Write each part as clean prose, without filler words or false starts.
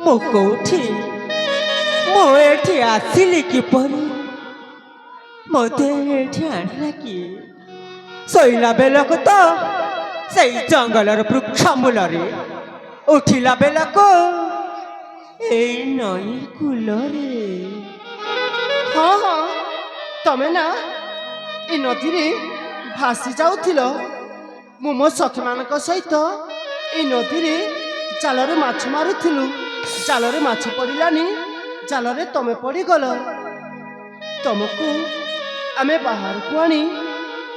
ମୁଁ କୋଉଠି ମୁଁ ଏଠି ଆସିଲି କିପରି ମୋତେ ଏଠି ଆଣିଲା କିଏ ଶୋଇଲା ବେଳକୁ ତ ସେଇ ଜଙ୍ଗଲର ବୃକ୍ଷ ମୂଳରେ ଉଠିଲା ବେଳକୁ ଏଇ ନଈ କୂଳରେ ହଁ ହଁ ତମେ ନା ଏ ନଦୀରେ ଭାସି ଯାଉଥିଲ ମୁଁ ମୋ ସଖୀମାନଙ୍କ ସହିତ ଏ ନଦୀରେ ଜାଲରେ ମାଛ ମାରୁଥିଲୁ ଜାଲରେ ମାଛ ପଡ଼ିଲାନି ଜାଲରେ ତମେ ପଡ଼ିଗଲ ତମକୁ ଆମେ ବାହାରକୁ ଆଣି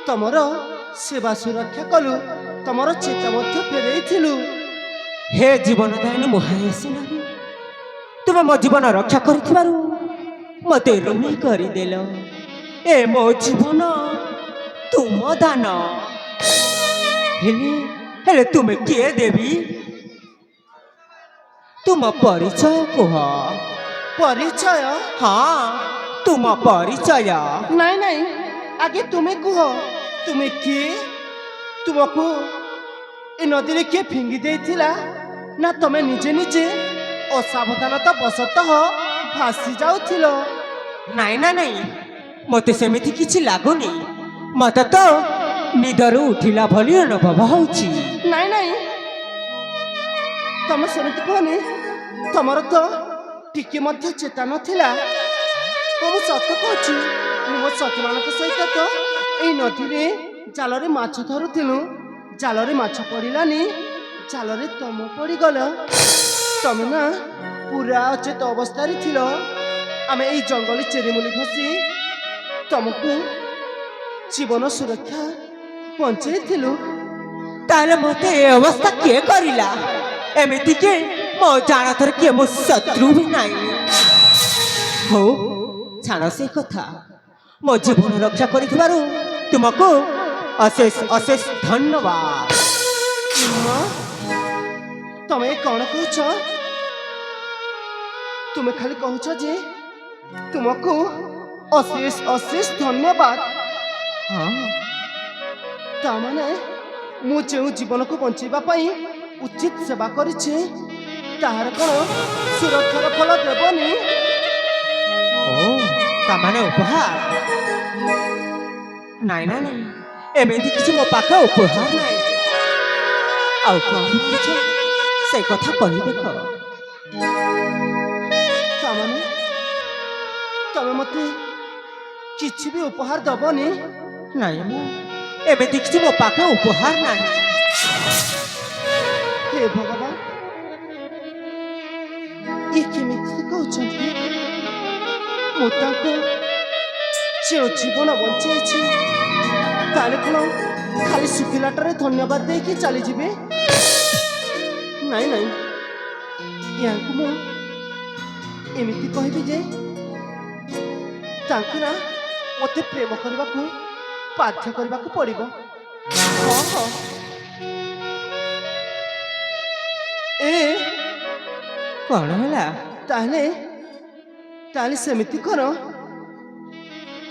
ତମର ସେବା ସୁରକ୍ଷା କଲୁ ତମର ଚେତା ମଧ୍ୟ ଫେରେଇଥିଲୁ ହେ ଜୀବନ ଦାୟିନୀ ମହାୟସୀ ତୁମେ ମୋ ଜୀବନ ରକ୍ଷା କରିଥିବାରୁ ମୋତେ ଋଣୀ କରିଦେଲ ଏ ମୋ ଜୀବନ ତୁମ ଦାନ ହେଲେ ହେଲେ ତୁମେ କିଏ ଦେବି ତୁମ ପରିଚୟ କୁହ ପରିଚୟ ହଁ ତୁମ ପରିଚୟ ନାଇଁ ନାଇଁ ଆଗେ ତୁମେ କୁହ ତୁମେ କିଏ ତୁମକୁ ଏ ନଦୀରେ କିଏ ଫିଙ୍ଗି ଦେଇଥିଲା ନା ତମେ ନିଜେ ନିଜେ ଅସାବଧାନତା ବଶତଃ ଭାସି ଯାଉଥିଲ ନାଇଁ ନା ନାଇଁ ମୋତେ ସେମିତି କିଛି ଲାଗୁନି ମୋତେ ତ ନିଦରୁ ଉଠିଲା ଭଳି ଅନୁଭବ ହଉଛି ନାଇଁ ନାଇଁ ତମେ ସେମିତି କୁହନି ତମର ତ ଟିକେ ମଧ୍ୟ ଚେତା ନଥିଲା ମୁଁ ସତ କହୁଛି ମୁଁ ମୋ ସଖୀମାନଙ୍କ ସହିତ ତ ଏଇ ନଦୀରେ ଜାଲରେ ମାଛ ଧରୁଥିଲୁ ଜାଲରେ ମାଛ ପଡ଼ିଲାନି ଜାଲରେ ତମ ପଡ଼ିଗଲ ତମେ ନା ପୁରା ଅଚେତ ଅବସ୍ଥାରେ ଥିଲ ଆମେ ଏଇ ଜଙ୍ଗଲୀ ଚେରିମୂଲି ଘଷି ତମକୁ ଜୀବନ ସୁରକ୍ଷା ବଞ୍ଚେଇଥିଲୁ ତାହେଲେ ମୋତେ ଏ ଅବସ୍ଥା କିଏ କରିଲା ଏମିତି କି ମୋ ଜାଣତରେ କିଏ ମୋ ଶତ୍ରୁ ବି ନାହିଁ ହଉ ଛାଡ଼ ସେ କଥା ମୋ ଜୀବନ ରକ୍ଷା କରିଥିବାରୁ ତୁମକୁ ଅଶେଷ ଅଶେଷ ଧନ୍ୟବାଦ ତମେ କ'ଣ କହୁଛ ତୁମେ ଖାଲି କହୁଛ ଯେ ତୁମକୁ ଅଶେଷ ଅଶେଷ ଧନ୍ୟବାଦ ହଁ ତାମାନେ ମୁଁ ଯେଉଁ ଜୀବନକୁ ବଞ୍ଚେଇବା ପାଇଁ ଉଚିତ ସେବା କରିଛି ତାହାର କ'ଣ ସୁରକ୍ଷାର ଫଳ ଦେବନି ଓ ତାମାନେ ଉପହାର ନାଇଁ ନା ନାଇଁ ଏମିତି କିଛି ମୋ ପାଖେ ଉପହାର ନାହିଁ ଆଉ କ'ଣ କହୁଛ ସେ କଥା କହି ଦେଖ ତାମାନେ ତମେ ମୋତେ କିଛି ବି ଉପହାର ଦବନି ନାଇଁ ମୁଁ ଏମିତି କିଛି ମୋ ପାଖେ ଉପହାର ନାହିଁ ହେ ଭଗବାନ ଇଏ କେମିତି କହୁଛନ୍ତି ମୁଁ ତାଙ୍କୁ ଯେଉଁ ଜୀବନ ବଞ୍ଚେଇଛି ତାହେଲେ କ'ଣ ଖାଲି ଶୁଖିଲାଟାରେ ଧନ୍ୟବାଦ ଦେଇକି ଚାଲିଯିବେ ନାଇଁ ନାଇଁ ୟାଙ୍କୁ ମୁଁ ଏମିତି କହିବି ଯେ ତାଙ୍କୁ ନା ମୋତେ ପ୍ରେମ କରିବାକୁ ବାଧ୍ୟ କରିବାକୁ ପଡ଼ିବ ହଁ ହଁ ଏ କ'ଣ ହେଲା ତାହେଲେ ତାହେଲେ ସେମିତି କର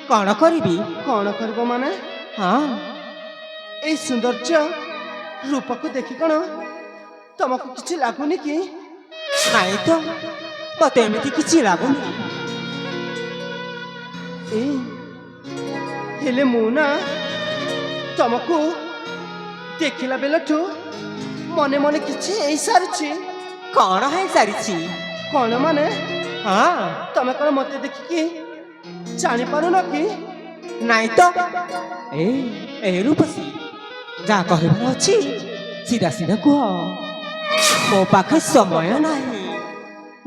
କ'ଣ କରିବି କ'ଣ କରିବ ମାନେ ହଁ ଏଇ ସୌନ୍ଦର୍ଯ୍ୟ ରୂପକୁ ଦେଖି କ'ଣ ତମକୁ କିଛି ଲାଗୁନି କି ନାଇଁ ତ ମୋତେ ଏମିତି କିଛି ଲାଗୁନି ଏ ହେଲେ ମୁଁ ନା ତମକୁ ଦେଖିଲା ବେଳଠୁ ମନେ ମନେ କିଛି ହେଇସାରିଛି କ'ଣ ହେଇସାରିଛି କ'ଣ ମାନେ ହଁ ତମେ କ'ଣ ମୋତେ ଦେଖିକି ଜାଣିପାରୁନ କି ନାଇଁ ତ ଏ ରୂପସୀ ଯାହା କହିବାର ଅଛି ସିଧା ସିଧା କୁହ ମୋ ପାଖେ ସମୟ ନାହିଁ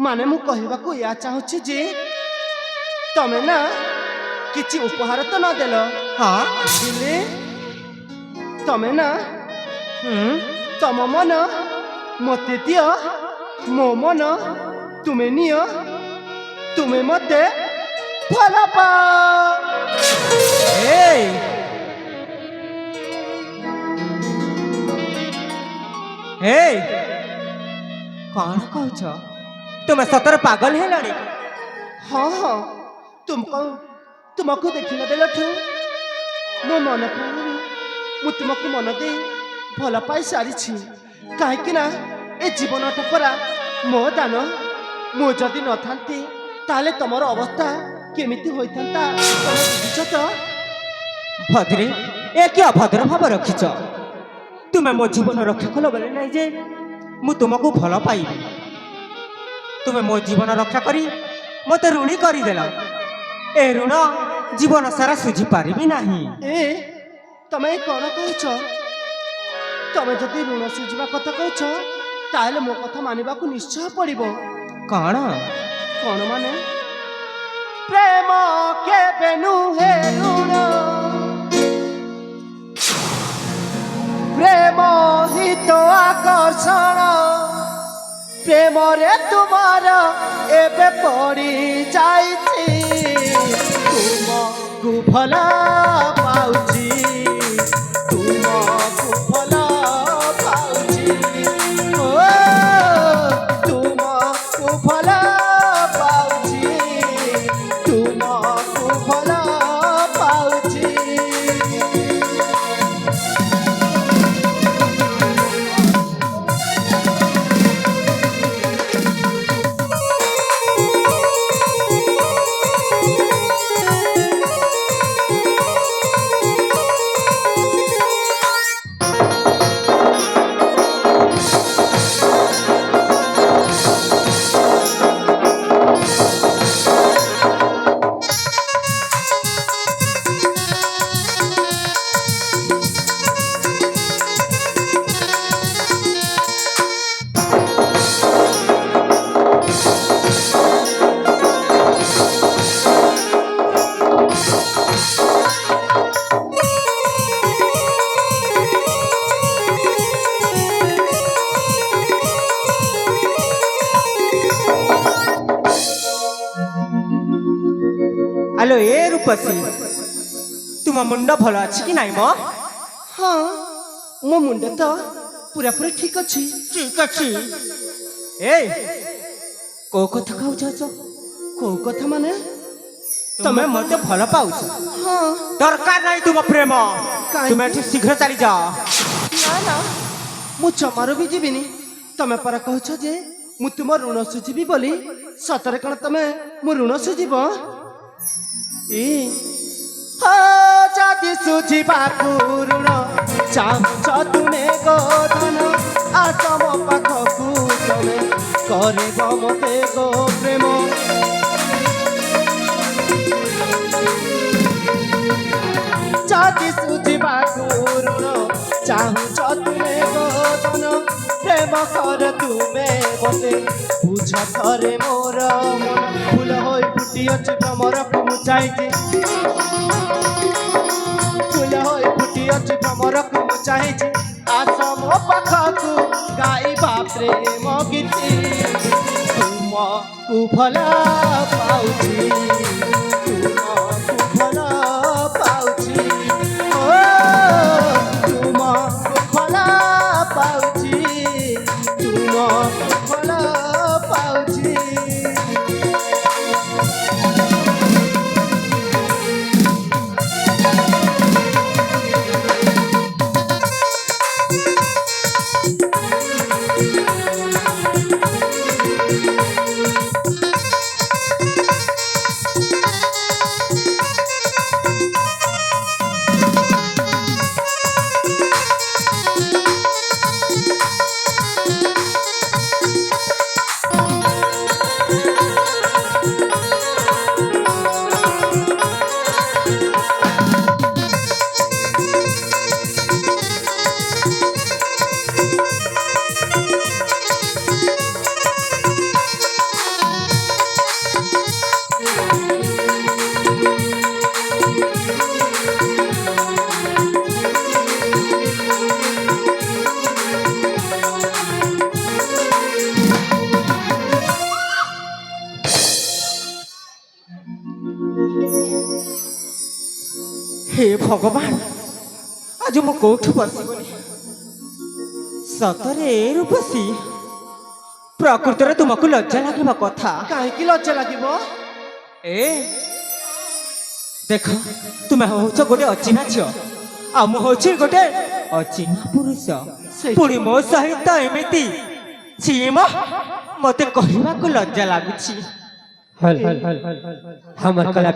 ମାନେ ମୁଁ କହିବାକୁ ଏହା ଚାହୁଁଛି ଯେ ତମେ ନା କିଛି ଉପହାର ତ ନ ଦେଲ ହଁ ହେଲେ ତମେ ନା ହୁଁ ତମ ମନ ମୋତେ ଦିଅ ମୋ ମନ ତୁମେ ନିଅ ତୁମେ ମୋତେ ଭଲ ପାଅ ଏଇ ଏଇ କ'ଣ କହୁଛ ତୁମେ ସତରେ ପାଗଳ ହେଲାଣି ହଁ ହଁ ତୁମକୁ ଦେଖିଲା ବେଳଠୁ ମୋ ମନ ପ୍ରାଣରେ ମୁଁ ତୁମକୁ ମନ ଦେଇ ଭଲ ପାଇ ସାରିଛି କାହିଁକି ନା ଏ ଜୀବନଟା ପରା ମୋ ଦାନ ମୁଁ ଯଦି ନଥାନ୍ତି ତାହେଲେ ତମର ଅବସ୍ଥା କେମିତି ହୋଇଥାନ୍ତା ତମେ ବୁଝୁଛ ତ? ଭଦ୍ରେ ଏ କି ଅଭଦ୍ର ଭାବ ରଖିଛ। ତୁମେ ମୋ ଜୀବନ ରକ୍ଷା କଲ ବୋଲେ ନାହିଁ ଯେ ମୁଁ ତୁମକୁ ଭଲ ପାଇବି। ତୁମେ ମୋ ଜୀବନ ରକ୍ଷା କରି ମୋତେ ଋଣୀ କରିଦେଲ। ଏ ଋଣ ଜୀବନ ସାରା ସୁଝି ପାରିବି ନାହିଁ। ତମେ କ'ଣ କହୁଛ? ତମେ ଯଦି ଋଣ ସୁଝିବା କଥା କହୁଛ ତାହେଲେ ମୋ କଥା ମାନିବାକୁ ନିଶ୍ଚୟ ପଡ଼ିବ। କ'ଣ? କ'ଣ ମାନେ? ପ୍ରେମ କେବେ ନୁହେଁ ଋଣ, ପ୍ରେମ ହିଁ ତ ଆକର୍ଷଣ। ପ୍ରେମରେ ତୁମର ଏବେ ପଡ଼ି ଯାଇଛି, ତୁମକୁ ଭଲ ପାଉଛି, ତୁମକୁ ଭଲ ପାଉଛି, ଓ ତୁମକୁ ଭଲ ପାଉଛି, ତୁମକୁ ଭଲ ପାଉଛି। ଆଲୋ ଏ ରୂପସୀ, ତୁମ ମୁଣ୍ଡ ଭଲ ଅଛି କି ନାଇଁ ମ? ହଁ, ମୋ ମୁଣ୍ଡ ତ ପୁରାପୁରି ଠିକ୍ ଅଛି। ଠିକ ଅଛି। ଏ କୋଉ କଥା କହୁଛ? କୋଉ କଥା ମାନେ? ତମେ ମତେ ଭଲ ପାଉଛ? ହଁ। ଦରକାର ନାହିଁ ତୁମ ପ୍ରେମ। କାହିଁକି? ତୁମେ ଏଠି ଶୀଘ୍ର ଚାଲିଯାଅ। ନା ନା, ମୁଁ ଜମାରୁ ବି ଯିବିନି। ତମେ ପରା କହୁଛ ଯେ ମୁଁ ତୁମ ଋଣ ସୁଝିବି ବୋଲି। ସତରେ କ'ଣ ତମେ ମୋ ଋଣ ସୁଝିବ? ଯଦି ସୁଝିବାକୁ ଋଣ ଚାହୁଁଛ ତୁମେ ଗୋଧନ, ଆସ ମୋ ପାଖକୁ ତମେ କରିବ ମୋତେ ଗୋ ପ୍ରେମ। ଯଦି ସୁଝିବାକୁ ଋଣ ଚାହୁଁଛ ତୁମେ ଗୋଧନ, ପ୍ରେମ କର ତୁମେ ମୋତେ ବୁଝ ଥରେ ମୋର ମନ। ଫୁଲ ହୋଇ ଫୁଟିଅଛି ଭ୍ରମରକୁ ମୁଁ ଚାହିଁଛି, ଫୁଲ ହୋଇ ଫୁଟିଅଛି ଭ୍ରମରକୁ ମୁଁ ଚାହିଁଛି। ଆସ ମୋ ପାଖକୁ ଗାଇବା ପ୍ରେମ ଗୀତି, ତୁମକୁ ଭଲ ପାଉଛି, ତୁମକୁ ଭଲ ପାଉଛି, ଓ ତୁମକୁ ଭଲ ପାଉଛି, ତୁମକୁ ଭଲ ପାଉଛି। हे भगवान, आज मु कोठु बसिगली। सतरे ए रूपसी, प्रकृतरे तुमको लज्जा लागिबा कथा। काहेकि लज्जा लागिब? ए देख, तुमे होछ गोटे अचिना झियो आ मु होछि गोटे अचिना पुरुष। से- पुणी मो सहित एमिति छीम ମତେ କହିବାକୁ ଲଜ୍ଜା ଲାଗୁଛି। हमर कला पे